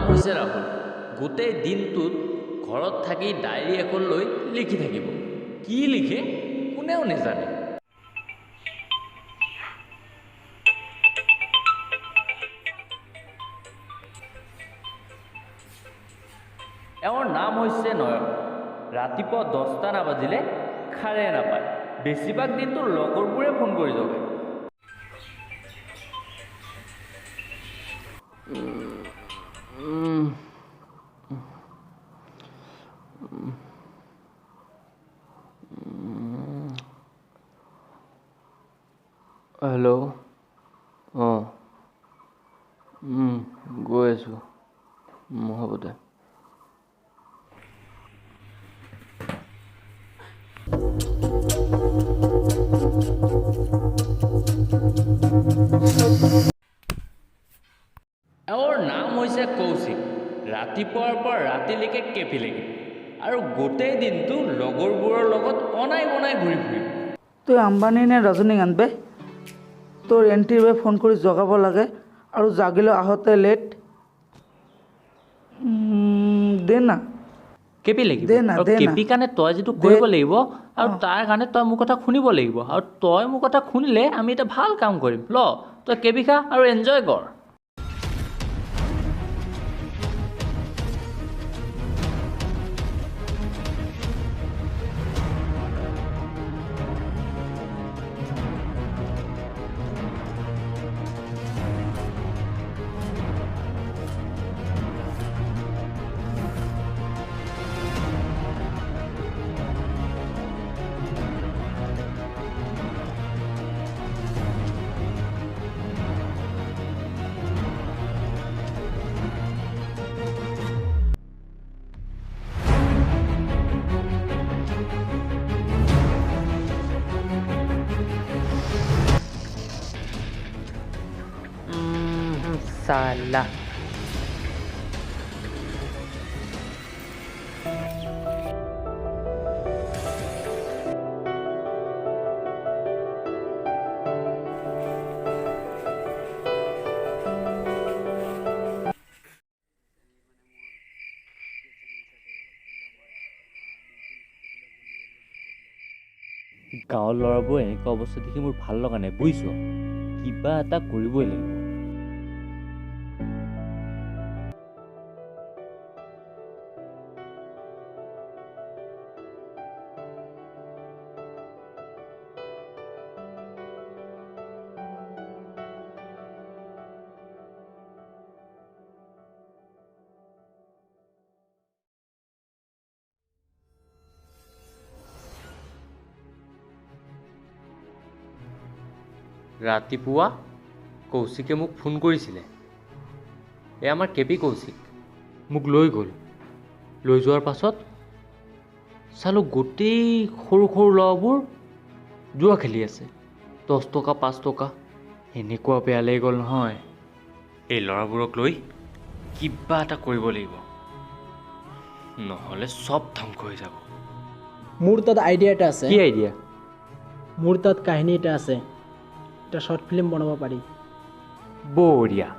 হৈছে ৰাহুল। গোটেই দিনটোত ঘৰত থাকি ডায়েৰী এখন লৈ লিখি থাকিব। কি লিখে কোনেও নাজানে। এওঁৰ নাম হৈছে নয়ন। ৰাতিপুৱা 10টা নাবাজিলে খাৰে নাপায়। বেছিভাগ দিনটো লগৰবোৰে ফোন কৰি জগায়। হেল্ল', অঁ গৈ আছোঁ, হ'ব দে। এওঁৰ নাম হৈছে কৌশিক। ৰাতিপুৱাৰ পৰা ৰাতিলৈকে কেপি লাগে আৰু গোটেই দিনটো লগৰবোৰৰ লগত অনাই বনাই ঘূৰি ফুৰিব। তুই আম্বানী নে ৰজনীকান্ত বে? তোৰ এণ্ট্ৰিৰ বাবে ফোন কৰি জগাব লাগে আৰু জাগিলেও আহোঁতে লেট। দে না কেপি লাগিব আৰু কেপি কাৰণে তই যিটো কৰিব লাগিব আৰু তাৰ কাৰণে তই মোৰ কথা শুনিব লাগিব আৰু তই মোৰ কথা শুনিলে আমি এটা ভাল কাম কৰিম। ল তই কেপি খা আৰু এনজয় কৰ। Salah. গাঁৱৰ ল'ৰাবোৰ এনেকুৱা অৱস্থা দেখি মোৰ ভাল লগা নাই, বুজিছ? কিবা এটা কৰিবই লাগিব। ৰাতিপুৱা কৌশিকে মোক ফোন কৰিছিলে। এই আমাৰ কেপি কৌশিক মোক লৈ গ'ল। লৈ যোৱাৰ পাছত চালোঁ গোটেই সৰু সৰু ল'ৰাবোৰ জুৱা খেলি আছে। 10 টকা 5 টকা এনেকুৱা বেয়া লাগি গ'ল নহয়। এই ল'ৰাবোৰক লৈ কিবা এটা কৰিব লাগিব, নহ'লে চব ধ্বংস হৈ যাব। মোৰ তাত আইডিয়া এটা আছে। কি আইডিয়া? মোৰ তাত কাহিনী এটা আছে, এটা শ্বৰ্ট ফিল্ম বনাব পাৰি। বঢ়িয়া,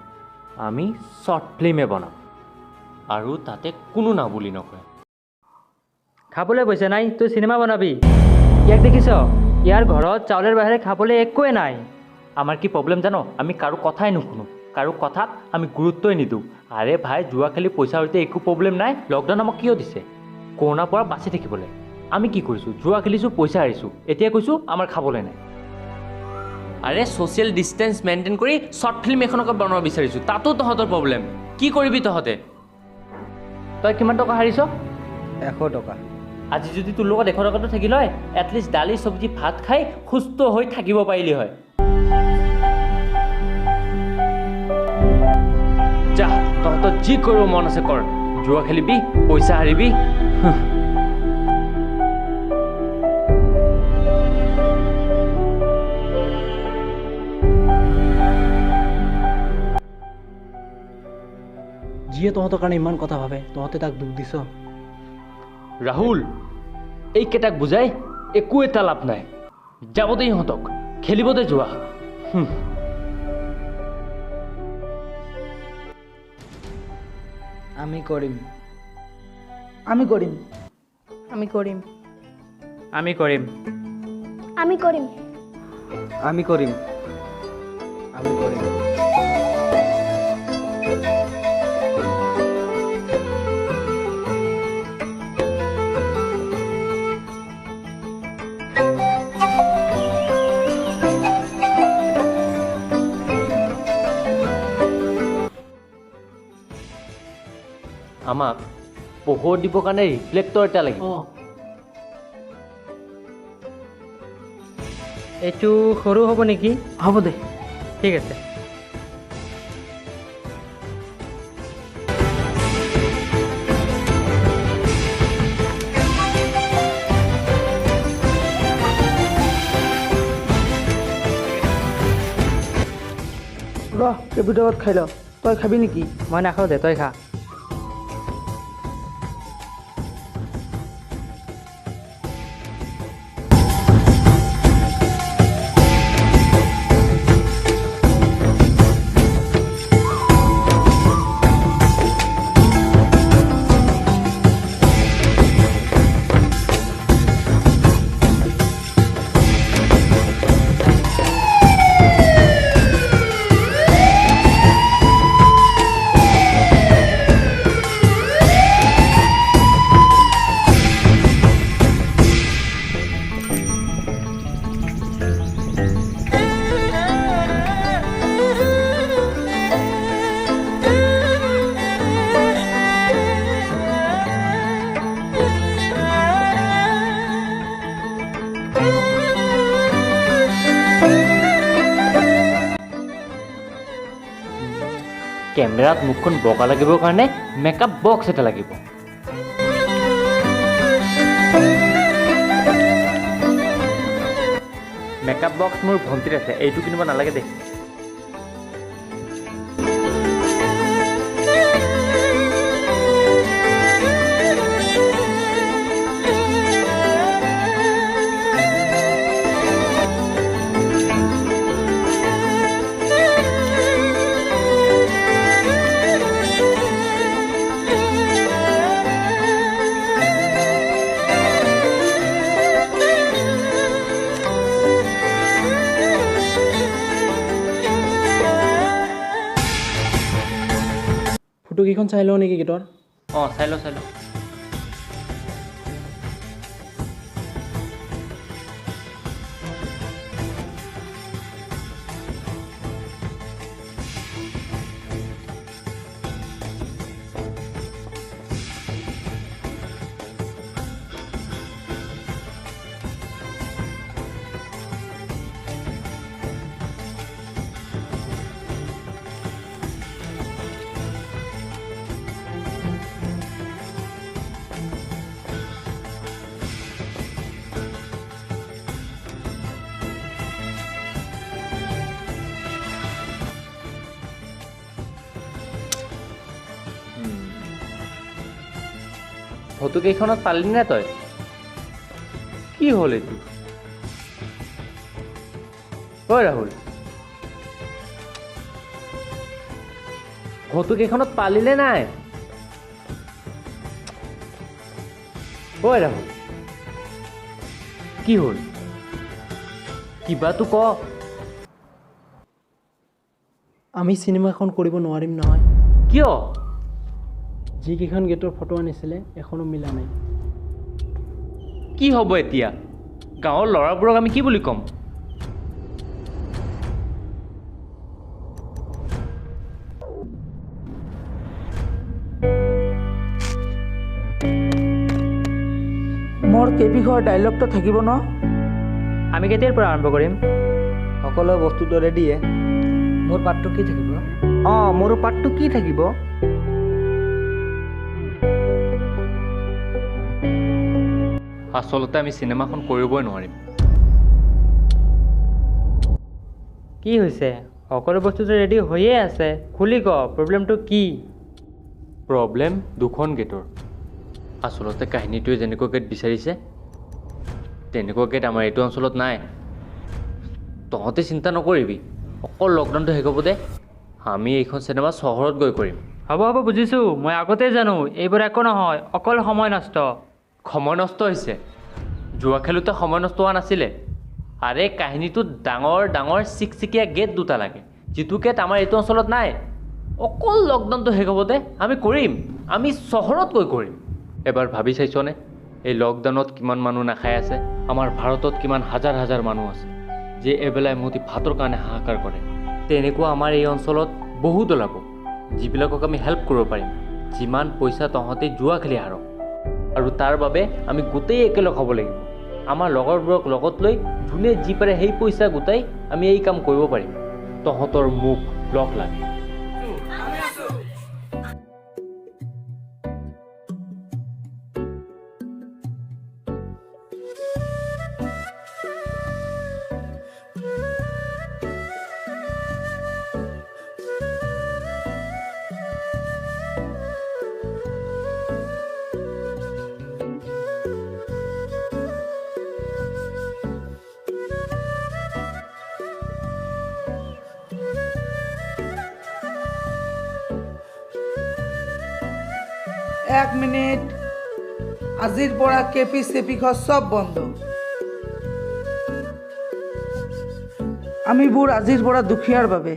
আমি শ্বৰ্ট ফিল্মে বনাম আৰু তাতে কোনো না বুলি নকয়। খাবলৈ পইচা নাই, তই চিনেমা বনাবি। ইয়াক দেখিছ? ইয়াৰ ঘৰত চাউলৰ বাহিৰে খাবলৈ একোৱে নাই। আমাৰ কি প্ৰব্লেম জানো? আমি কাৰো কথাই নুশুনো, কাৰো কথাত আমি গুৰুত্বই নিদিওঁ। আৰে ভাই, জুৱা খেলি পইচা সৈতে একো প্ৰব্লেম নাই। লকডাউন আমাক কিয় দিছে? কৰোণাৰ পৰা বাচি থাকিবলৈ। আমি কি কৰিছোঁ? জুৱা খেলিছোঁ, পইচা হাৰিছোঁ। এতিয়া কৈছোঁ আমাৰ খাবলৈ নাই। আৰে ছ'চিয়েল ডিষ্টেঞ্চ মেইনটেইন কৰি শ্বৰ্ট ফিল্ম এখনকে বনাব বিচাৰিছোঁ, তাতো তহঁতৰ প্ৰব্লেম। কি কৰিবি তহঁতে? তই কিমান টকা হাৰিছ? 100 টকা। আজি যদি তোৰ লগত 100 টকাটো থাকিল হয়, এটলিষ্ট দালি চব্জি ভাত খাই সুস্থ হৈ থাকিব পাৰিলি হয়। যা, তহঁতৰ যি কৰিব মন আছে কৰ। জুৱা খেলিবি, পইচা হাৰিবি। যিয়ে তহঁতৰ কাৰণে ইমান কথা ভাবে, তহঁতে তাক দুখ দিছ। ৰাহুল, এইকেইটাক বুজাই একো এটা লাভ নাই। যাব দে ইহঁতক, খেলিব দে যোৱা। আমি কৰিম আমি কৰিম আমি কৰিম আমি কৰিম আমি কৰিম আমি কৰিম আমি কৰিম আমাক পোহৰ দিবৰ কাৰণে ৰিফ্লেক্টৰ এটা লাগিব অঁ এইটো সৰু হ'ব নেকি হ'ব দে ঠিক আছে ৰ কেপিটো আগত খাই ল তই খাবি নেকি মই নাখাওঁ দে তই খা কেমেৰাত মুখখন বগা লাগিবৰ কাৰণে মেকআপ বক্স এটা লাগিব মেকআপ বক্স মোৰ ভণ্টিৰ আছে এইটো কিনিব নালাগে দেই ফটোকেইখন চাই লওঁ নেকি গীতৰ অঁ চাই ল চাই ল ফটোকেইখনত পালি নে তই কি হ'ল এইটো ঐ ৰাহুল ফটোকেইখনত পালিনে নাই ঐ ৰাহুল কি হ'ল কিবাটো ক আমি চিনেমাখন কৰিব নোৱাৰিম নহয় কিয় যিকেইখন গেটৰ ফটো আনিছিলে এখনো মিলা নাই কি হ'ব এতিয়া গাঁৱৰ ল'ৰাবোৰক আমি কি বুলি ক'ম মোৰ কেপি খোৱাৰ ডাইলগটো থাকিব ন আমি কেতিয়াৰ পৰা আৰম্ভ কৰিম সকলো বস্তুটো ৰেডিয়ে মোৰ পাৰ্টটো কি থাকিব অঁ মোৰ পাৰ্টটো কি থাকিব আচলতে আমি চিনেমাখন কৰিবই নোৱাৰিম কি হৈছে সকলো বস্তুটো ৰেডি হৈয়ে আছে খুলি ক প্ৰব্লেমটো কি প্ৰব্লেম দুখন গেটৰ আচলতে কাহিনীটোৱে যেনেকুৱা গেট বিচাৰিছে তেনেকুৱা গেট আমাৰ এইটো অঞ্চলত নাই তহঁতে চিন্তা নকৰিবি অকল লকডাউনটো শেষ হ'ব দে আমি এইখন চিনেমা চহৰত গৈ কৰিম হ'ব হ'ব বুজিছোঁ, মই আগতেই জানো এইবোৰ একো নহয়, অকল সময় নষ্ট। সময় নষ্ট হৈছে? জুৱা খেলোঁতে সময় নষ্ট হোৱা নাছিলে। আৰে কাহিনীটোত ডাঙৰ ডাঙৰ চিকচিকীয়া গেট দুটা লাগে, যিটো গেট আমাৰ এইটো অঞ্চলত নাই। অকল লকডাউনটো শেষ হ'ব দে, আমি কৰিম, আমি চহৰত গৈ কৰিম। এবাৰ ভাবি চাইছনে এই লকডাউনত কিমান মানুহ নাখাই আছে? আমাৰ ভাৰতত কিমান হাজাৰ হাজাৰ মানুহ আছে যে এবেলাই মুঠি ভাতৰ কাৰণে হাহাকাৰ কৰে। তেনেকুৱা আমাৰ এই অঞ্চলত বহুত ওলাব, যিবিলাকক আমি হেল্প কৰিব পাৰিম, যিমান পইচা তহঁতে জুৱা খেলি হাৰক। আৰু তাৰ বাবে আমি গোটেই একেলগ হ'ব লাগিব। আমাৰ লগৰবোৰক লগত লৈ যোনে যি পাৰে সেই পইচা গোটাই আমি এই কাম কৰিব পাৰিম। তহঁতৰ মুখ লগ লাগে। এক মিনিট, আজিৰ পৰা কেপি চেপি খোৱা চব বন্ধ। আমিবোৰ আজিৰ পৰা দুখীয়াৰ বাবে